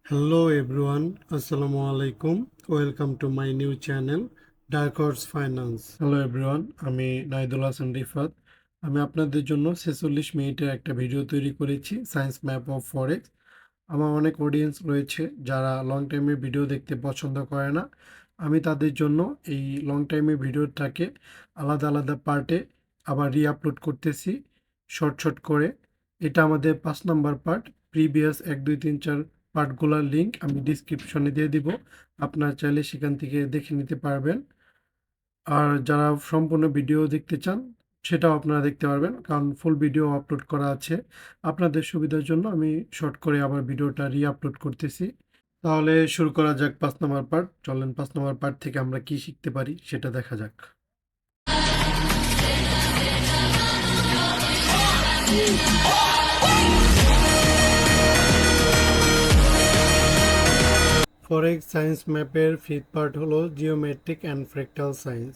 Hello everyone, Assalamu alaikum. Welcome to my new channel, Dark Horse Finance. Hello everyone, আমি নাইদুল হাসান রিফাত। আমি আপনাদের জন্য 46 মিনিটের একটা ভিডিও তৈরি করেছি সায়েন্স ম্যাপ অফ ফরেক্স। আমার অনেক অডিয়েন্স রয়েছে যারা লং টাইমের ভিডিও দেখতে পছন্দ করে না। আমি তাদের জন্য এই লং টাইমের ভিডিওটাকে আলাদা আলাদা পার্টে আবার রিআপলোড করতেছি শর্ট শর্ট করে। এটা আমাদের 5 নম্বর পার্ট। প্রিভিয়াস 1 2 3 4 পার্টগুলোর লিঙ্ক আমি ডিসক্রিপশনে দিয়ে দিব, আপনারা চাইলে সেখান থেকে দেখে নিতে পারবেন। আর যারা সম্পূর্ণ ভিডিও দেখতে চান সেটাও আপনারা দেখতে পারবেন, কারণ ফুল ভিডিও আপলোড করা আছে। আপনাদের সুবিধার জন্য আমি শর্ট করে আবার ভিডিওটা রিআপলোড করতেছি। তাহলে শুরু করা যাক 5 নম্বর পার্ট। চলেন 5 নম্বর পার্ট থেকে আমরা কি শিখতে পারি সেটা দেখা যাক। ফরেক্স সায়েন্স ম্যাপের ফিফথ পার্ট হলো geometric and fractal science.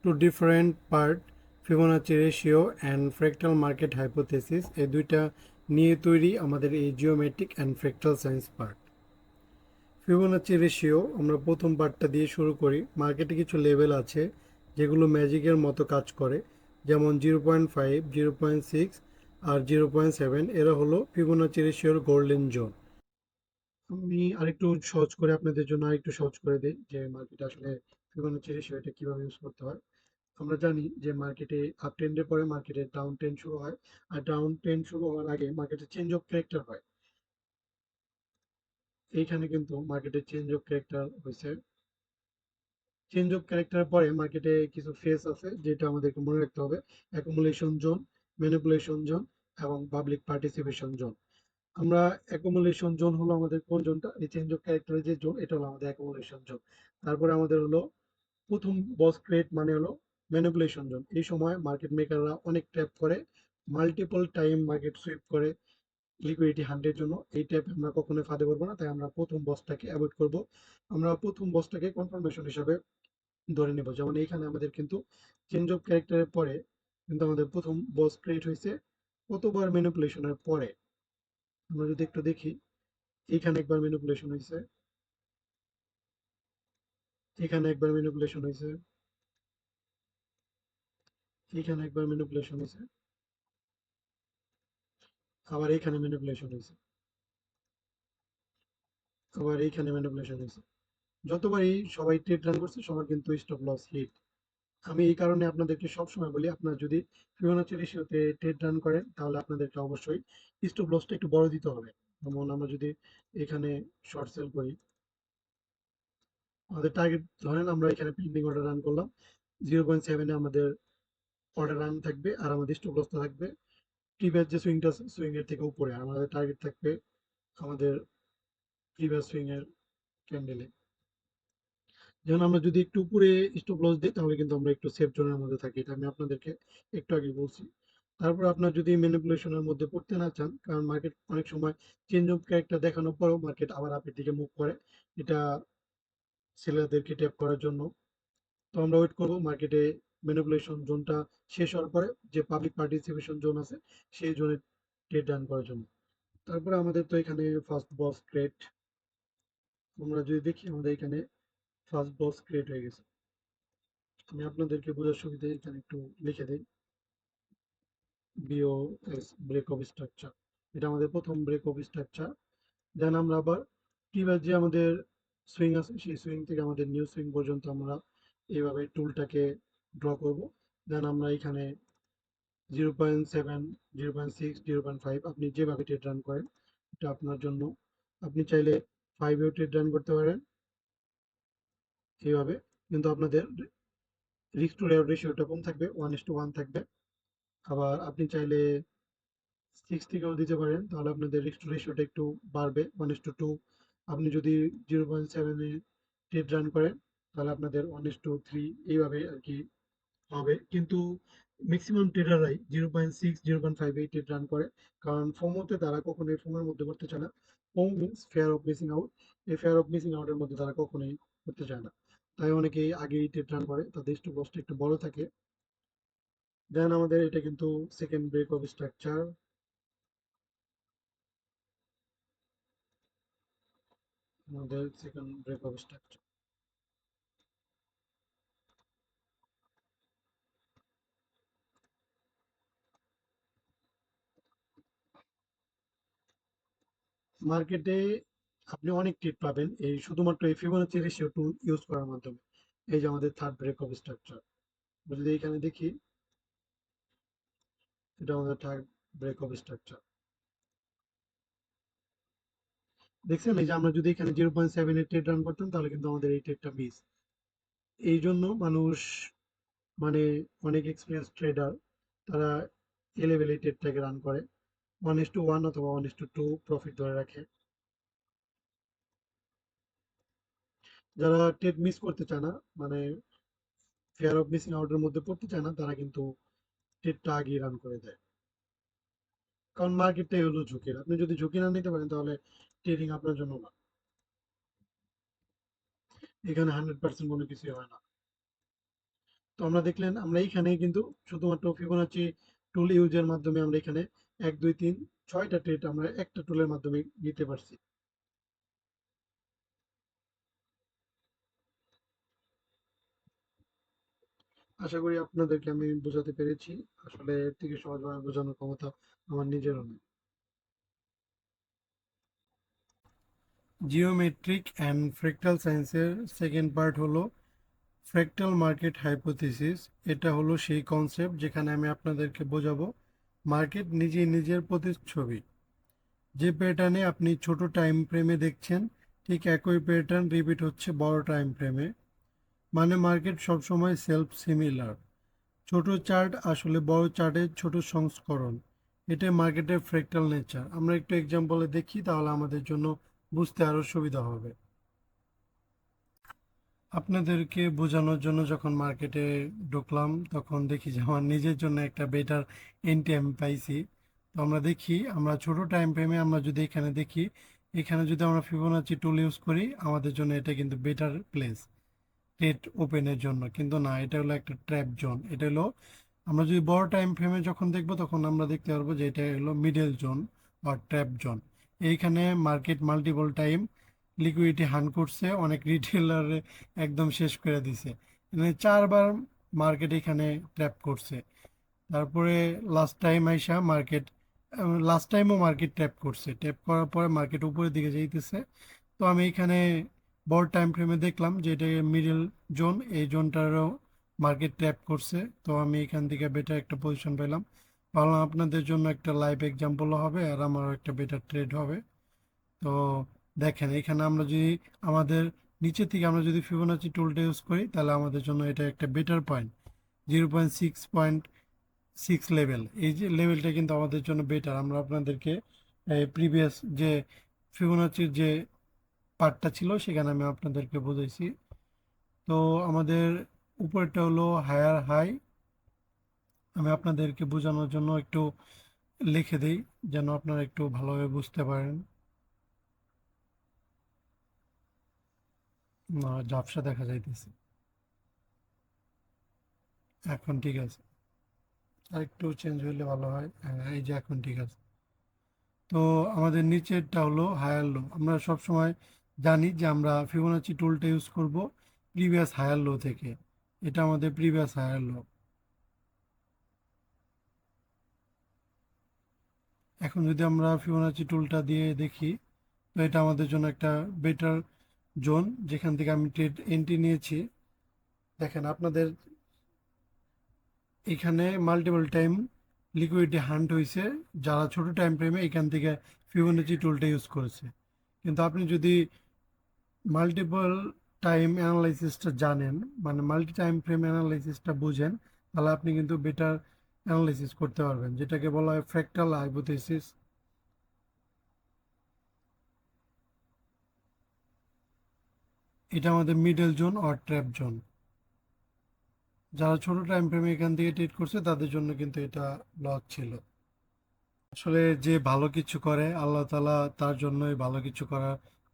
Two different part, Fibonacci ratio and fractal market hypothesis, এই দুইটা নিয়ে তৈরি আমাদের এই geometric and fractal science part. Fibonacci ratio আমরা প্রথম পার্টটা দিয়ে শুরু করি। মার্কেটে কিছু লেভেল আছে যেগুলো ম্যাজিকের মতো কাজ করে, যেমন 0.5, 0.6 আর 0.7। এরা হলো ফিবোনাচি রেশিওর গোল্ডেন জোন। আমি আরেকটু সহজ করে আপনাদের জন্য আরেকটু সহজ করে দিই যে মার্কেটে আসলে ফিবোনাচি রেশিওটা কিভাবে ইউজ করতে হয়। আমরা জানি যে মার্কেটে আপ ট্রেন্ডের পরে মার্কেটে ডাউন ট্রেন্ড শুরু হয়, আর ডাউন ট্রেন্ড শুরু হওয়ার আগে মার্কেটে চেঞ্জ অফ ক্যারেক্টার হয়। এইখানে কিন্তু মার্কেটে চেঞ্জ অফ ক্যারেক্টার হয়েছে। চেঞ্জ অফ ক্যারেক্টার পরে মার্কেটে কিছু ফেজ আছে যেটা আমাদেরকে মনে রাখতে হবে: অ্যাকুমুলেশন জোন, ম্যানিপুলেশন জোন এবং পাবলিক পার্টিসিপেশন জোন। আমরা অ্যাকুমুলেশন জোন হলো আমাদের কোন জোনটা, এই চেঞ্জ অফ ক্যারেক্টারের যে জোন, এটা হলো আমাদের অ্যাকুমুলেশন জোন। তারপরে আমাদের হলো প্রথম বস ক্রিয়েট মানে হলো ম্যানিপুলেশন জোন। এই সময় মার্কেট মেকাররা অনেক ট্যাপ করে, মাল্টিপল টাইম মার্কেট সুইপ করে লিকুইডিটি হান্টের জন্য। এই ট্যাপ আমরা কখনোই ফাঁদে পড়বো না, তাই আমরা প্রথম বসটাকে অ্যাভয়েড করব। আমরা প্রথম বসটাকে কনফার্মেশন হিসাবে ধরে নেব। যেমন এইখানে আমাদের কিন্তু চেঞ্জ অফ ক্যারেক্টারের পরে কিন্তু আমাদের প্রথম বস ক্রিয়েট হয়েছে কতবার ম্যানিপুলেশনের পরে। আমরা যদি একটু দেখি, এইখানে একবার ম্যানিপুলেশন হয়েছে, এখানে একবার ম্যানিপুলেশন হয়েছে, এখানে একবার ম্যানিপুলেশন হয়েছে, আবার এইখানে ম্যানিপুলেশন হয়েছে, আবার এইখানে ম্যানিপুলেশন হয়েছে। যতবারই সবাই ট্রেড রান করছে সবার কিন্তু স্টপ লস হিট। আমি এই কারণে আপনাদেরকে সবসময় বলি, আপনারা যদি ফিবোনাচি রেশিওতে ট্রেড রান করেন তাহলে আপনাদেরকে অবশ্যই স্টপ লসটা একটু বড় দিতে হবে। যেমন আমরা যদি এখানে শর্ট সেল করি, আমাদের টার্গেট ধরেন আমরা এখানে পেন্ডিং অর্ডার রান করলাম, 0.7-এ আমাদের অর্ডার রান থাকবে আর আমাদের স্টপ লসটা থাকবে প্রিভিয়াস যে সুইংটা, সুইং এর থেকে উপরে। আর আমাদের টার্গেট থাকবে আমাদের প্রিভিয়াস সুইং এর ক্যান্ডেলে। যেমন আমরা যদি একটু উপরে স্টপ লস দিই তাহলে কিন্তু আমরা একটু সেফ জোনের মধ্যে থাকি, এটা আমি আপনাদেরকে একটু আগে বলছি। তারপর আপনার যদি ম্যানিপুলেশনের মধ্যে পড়তে না চান, কারণ মার্কেট অনেক সময় চেঞ্জ অফ ক্যারেক্টার দেখানোর পরেও মার্কেট আবার আপের দিকে মুভ করে, এটা সেলারদেরকে ট্যাপ করার জন্য। তো আমরা ওয়েট করবো মার্কেটে ম্যানিপুলেশন জোনটা শেষ হওয়ার পরে, যে পাবলিক পার্টিসিপেশন জোন আছে সেই জোনে ট্রেড রান করার জন্য। তারপরে আমাদের তো এখানে ফার্স্ট বস ক্রিয়েট, আমরা যদি দেখি আমাদের এখানে ফার্স্ট বস ক্রিয়েট হয়ে গেছে। আমি আপনাদেরকে বোঝার সুবিধে এখানে একটু লিখে দিই, বিওএস, ব্রেক অফ স্ট্রাকচার। এটা আমাদের প্রথম ব্রেক অফ স্ট্রাকচার। দেন আমরা আবার প্রিভিয়াস যে আমাদের সুইং আছে সেই সুইং থেকে আমাদের নিউ সুইং পর্যন্ত আমরা এইভাবে টুলটাকে ড্র করব। দেন আমরা এখানে 0.7, 0.6, 0.5 আপনি যেভাবে ট্রেড রান করেন এটা আপনার জন্য। আপনি চাইলে 5এও ট্রেড রান করতে পারেন এইভাবে, কিন্তু আপনাদের রিস্ক টু রেওয়ার্ড রেশিওটা কম থাকবে, 1:1 থাকবে। আবার আপনি চাইলে 6 থেকেও দিতে পারেন, তাহলে আপনাদের রিস্ক টু রেশিওটা একটু বাড়বে, 1:2। আপনি যদি 0.7-এ ট্রেড রান করেন তাহলে আপনাদের 1:3 এইভাবে আর কি হবে। কিন্তু ম্যাক্সিমাম ট্রেডাররাই 0.6, 0.5 এই ট্রেড রান করে, কারণ ফোমোতে তারা কখনোই ফোমের মধ্যে করতে চায় না। Foam means fair of missing out, এই ফেয়ার অফ মিসিং আউটের মধ্যে তারা কখনোই করতে চায় না। তাই অনেকেই আগেই ট্রেড রান করে, তাদের স্টপ লসটা একটু বড় থাকে। দেন আমাদের এটা কিন্তু সেকেন্ড ব্রেক অফ স্ট্রাকচার। আমাদের সেকেন্ড ব্রেক অফ স্ট্রাকচার। মার্কেটে আপনি অনেক ট্রেড পাবেন এই শুধুমাত্র এই ফিবোনাচি রেশিও টুল ইউজ করার মাধ্যমে। এই যে আমাদের থার্ড ব্রেক অফ স্ট্রাকচার, যদি এখানে দেখি, এটা আমাদের থার্ড ব্রেক অফ স্ট্রাকচার। দেখছেন, এই যে আমরা যদি এখানে 0.7 এর ট্রেড রান করতাম তাহলে কিন্তু আমাদের এই ট্রেডটা মিস। এই জন্য মানুষ, মানে অনেক এক্সপিরিয়েন্স ট্রেডার, তারা এ লেভেলে ট্রেডটাকে রান করে 1:1 অথবা 1:2 প্রফিট ধরে রাখে। যারা ট্রেড মিস করতে চায় না, মানে ফেয়ার অফ মিসিং আউটের মধ্যে পড়তে চায় না, তারা কিন্তু ট্রেডটা আগেই রান করে দেয়। কারণ মার্কেটটাই হলো ঝুঁকির, আপনি যদি ঝুঁকি না নিতে পারেন তাহলে ট্রেডিং আপনার জন্য না। এখানে 100% কোনো কিছুই হয় না। তো আমরা দেখলেন, আমরা এইখানে কিন্তু শুধুমাত্র ফিবোনাচি টুল ইউজের মাধ্যমে আমরা এখানে 1 2 3 6টা ট্রেড আমরা একটা টুলের মাধ্যমে নিতে পারছি। আশা করি আপনাদেরকে আমি বোঝাতে পেরেছি। আসলে এর থেকে সহজভাবে বোঝানোর ক্ষমতা আমার নিজেরও নেই। জিওমেট্রিক অ্যান্ড ফ্র্যাক্টাল সায়েন্সের সেকেন্ড পার্ট হলো ফ্র্যাক্টাল মার্কেট হাইপোথিসিস। এটা হলো সেই কনসেপ্ট যেখানে আমি আপনাদেরকে বোঝাবো মার্কেট নিজেই নিজের প্রতিচ্ছবি। যে প্যাটার্নে আপনি ছোট টাইম ফ্রেমে দেখছেন, ঠিক একই প্যাটার্ন রিপিট হচ্ছে বড় টাইম ফ্রেমে। মানে মার্কেট সবসময় সেলফ সিমিলার। ছোট চার্ট আসলে বড় চার্টের ছোট সংস্করণ। এটা মার্কেটের ফ্র্যাক্টাল নেচার। আমরা একটু এক্সাম্পলে দেখি, তাহলে আমাদের জন্য বুঝতে আরো সুবিধা হবে। আপনাদেরকে বোঝানোর জন্য যখন মার্কেটে ঢুকলাম তখন দেখি যে আমার নিজের জন্য একটা বেটার এন্ট্রি আমি পাইছি। তো আমরা দেখি, আমরা ছোট টাইম ফ্রেমে আমরা যদি এখানে দেখি, এখানে যদি আমরা ফিবোনাচি টুল ইউজ করি আমাদের জন্য এটা কিন্তু বেটার প্লেস ট্রেড ওপেনের জন্য। কিন্তু না, এটা হলো একটা ট্র্যাপ জোন। এটা হলো, আমরা যদি বড় টাইম ফ্রেমে যখন দেখবো তখন আমরা দেখতে পারবো যে এটা হলো মিডল জোন বা ট্র্যাপ জোন। এইখানে মার্কেট মাল্টিপল টাইম লিকুইডিটি হান করছে, অনেক রিটেলার একদম শেষ করে দিছে। মানে 4বার মার্কেট এখানে ট্র্যাপ করছে। তারপরে লাস্ট টাইমও মার্কেট ট্যাপ করছে, ট্যাপ করার পরে মার্কেট উপরের দিকে যাইতেছে। তো আমি এখানে বড় টাইম ফ্রেমে দেখলাম যে এটা মিডল জোন, এই জোনটারও মার্কেট ট্যাপ করছে। তো আমি এখান থেকে বেটার একটা পজিশন পেলাম। ভাবলাম আপনাদের জন্য একটা লাইভ এক্সাম্পলও হবে আর আমারও একটা বেটার ট্রেড হবে। তো দেখেন, এখানে আমরা যদি আমাদের নিচে থেকে আমরা যদি ফিবোনাচি টুলটা ইউজ করি তাহলে আমাদের জন্য এটা একটা বেটার পয়েন্ট। 0.6 লেভেল, এই যে লেভেলটা কিন্তু আমাদের জন্য বেটার। আমরা আপনাদেরকে প্রিভিয়াস যে ফিবোনাচির যে পার্টটা ছিল সেখানে আমি আপনাদেরকে বুঝাইছি। তো আমাদের উপরেরটা হলো হায়ার হাই। আমি আপনাদেরকে বোঝানোর জন্য একটু লিখে দিই যেন আপনারা একটু ভালোভাবে বুঝতে পারেন। না, ঝাপসা দেখা যাইতেছে। এখন ঠিক আছে, আর একটু চেঞ্জ হলে ভালো হয়। হ্যাঁ, এই যে এখন ঠিক আছে। তো আমাদের নিচেরটা হলো হায়ার লো। আমরা সব সময় জানি যে আমরা ফিবোনাচি টুলটা ইউজ করব প্রিভিয়াস হায়ার লো থেকে। এটা আমাদের প্রিভিয়াস হায়ার লো। এখন যদি আমরা ফিবোনাচি টুলটা দিয়ে দেখি, তো এটা আমাদের জন্য একটা বেটার জোন যেখান থেকে আমি ট্রেড এন্ট্রি নিয়েছি। দেখেন আপনাদের এখানে মাল্টিপল টাইম লিকুইডিটি হান্ট হয়েছে, যারা ছোট টাইম ফ্রেমে এখান থেকে ফিবোনাচি টুলটা ইউজ করেছে। কিন্তু আপনি যদি মাল্টিপল টাইম অ্যানালাইসিসটা জানেন, মানে মাল্টি টাইম ফ্রেম অ্যানালাইসিসটা বুঝেন, তাহলে আপনি কিন্তু বেটার অ্যানালাইসিস করতে পারবেন, যেটাকে বলা হয় ফ্র্যাক্টাল হাইপোথিসিস। এটা আমাদের middle zone or trap zone. যারা ছোট টাইম ফ্রেমে এখান থেকে ট্রেড করছে তাদের জন্য কিন্তু এটা লস ছিল। আসলে যে ভালো কিছু করে আল্লাহ তাআলা তার জন্যই ভালো কিছু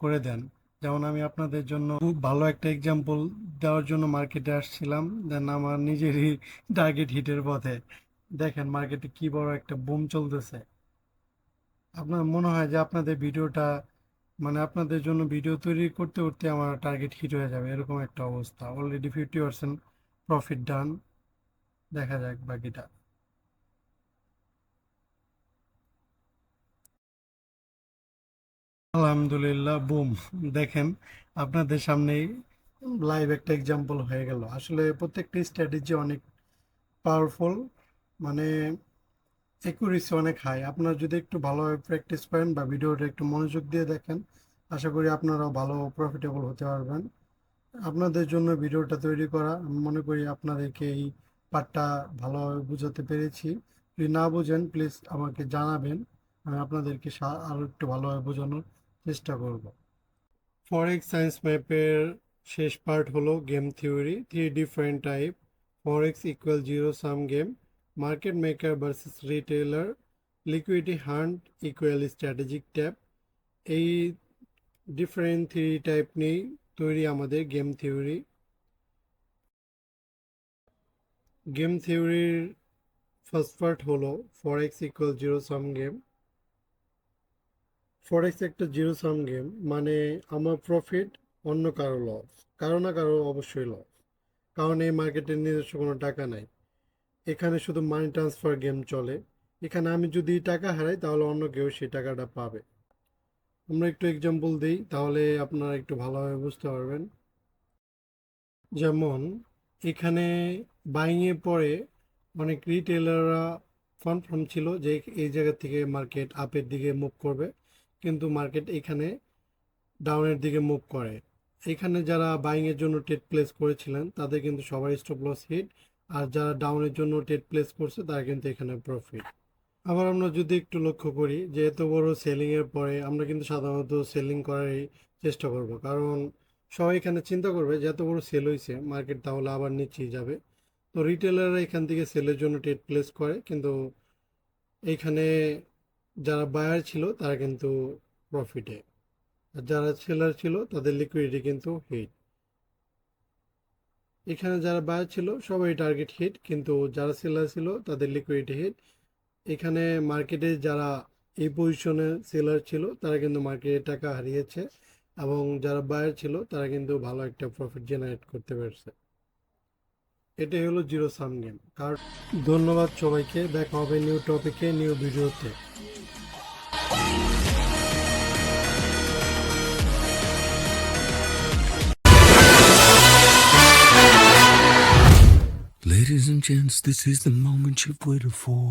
করে দেন। যেমন আমি আপনাদের জন্য খুব ভালো একটা এক্সাম্পল দেওয়ার জন্য মার্কেটে আসছিলাম, দেন আমার নিজেরই টার্গেট হিটের পথে। দেখেন মার্কেটে কি বড় একটা বুম চলতেছে। আপনার মনে হয় যে আপনাদের ভিডিওটা মানে আপনাদের জন্য ভিডিও তৈরি করতে করতে আমার টার্গেট হিট হয়ে যাবে, এরকম একটা অবস্থা। অলরেডি 50% প্রফিট ডান। দেখা যাক বাকিটা। আলহামদুলিল্লাহ, বুম। দেখেন, আপনাদের সামনেই লাইভ একটা এক্সাম্পল হয়ে গেল। আসলে প্রত্যেকটা স্ট্র্যাটেজি অনেক পাওয়ারফুল, মানে অ্যাকুরেসি অনেক হাই। আপনারা যদি একটু ভালোভাবে প্র্যাকটিস করেন বা ভিডিওটা একটু মনোযোগ দিয়ে দেখেন, আশা করি আপনারাও ভালো প্রফিটেবল হতে পারবেন। আপনাদের জন্য ভিডিওটা তৈরি করা, আমি মনে করি আপনাদেরকে এই পার্টটা ভালোভাবে বোঝাতে পেরেছি। যদি না বুঝেন প্লিজ আমাকে জানাবেন, আমি আপনাদেরকে আরও একটু ভালোভাবে বোঝানোর চেষ্টা করব। ফরেক্স সায়েন্স ম্যাপের শেষ পার্ট হলো game theory, three different type. Forex equal zero sum game, market maker versus retailer, liquidity hunt equal strategic tap. এই ডিফারেন্ট থ্রি টাইপ নিয়েই তৈরি আমাদের গেম থিওরি। গেম থিওরির ফার্স্ট পার্ট হলো forex equal zero sum game. Forex একটা zero sum game, মানে আমার profit অন্য কারো লস, কারো না কারো অবশ্যই লস, কারণ এই মার্কেটের নিজস্ব কোনো টাকা নাই। এখানে শুধু মানি ট্রান্সফার গেম চলে। এখানে আমি যদি টাকা হারাই তাহলে অন্য কেউ সেই টাকাটা পাবে। আমরা একটু এক্সাম্পল দিই, তাহলে আপনারা একটু ভালোভাবে বুঝতে পারবেন। যেমন এখানে বাইংয়ের পরে অনেক রিটেলাররা কনফার্ম ছিল যে এই জায়গা থেকে মার্কেট আপের দিকে মুভ করবে, কিন্তু মার্কেট এখানে ডাউনের দিকে মুভ করে। এখানে যারা বাইংয়ের জন্য ট্রেড প্লেস করেছিলেন তাদের কিন্তু সবার স্টপ লস হিট, আর যারা ডাউনের জন্য ট্রেড প্লেস করছে তারা কিন্তু এখানে প্রফিট। আবার আমরা যদি একটু লক্ষ্য করি যে এত বড় সেলিংয়ের পরে আমরা কিন্তু সাধারণত সেলিং করারই চেষ্টা করব, কারণ সবাই এখানে চিন্তা করবে যে এত বড় সেল হয়েছে মার্কেট তাহলে আবার নিচেই যাবে। তো রিটেলাররা এখান থেকে সেলের জন্য ট্রেড প্লেস করে, কিন্তু এইখানে যারা বায়ার ছিল তারা কিন্তু প্রফিটে, আর যারা সেলার ছিল তাদের লিকুইডিটি কিন্তু হিট। এখানে যারা বায়ার ছিল সবাই টার্গেট হিট, কিন্তু যারা সেলার ছিল তাদের লিকুইডিটি হিট। এখানে মার্কেটে যারা এই পজিশনে সেলার ছিল তারা কিন্তু মার্কেটে টাকা হারিয়েছে, এবং যারা বায়ার ছিল তারা কিন্তু ভালো একটা প্রফিট জেনারেট করতে পারছে। এটাই হলো জিরো সাম গেম। কার ধন্যবাদ সবাইকে, দেখা হবে নিউ টপিকে নিউ ভিডিওতে। Ladies and gents, this is the moment you've waited for.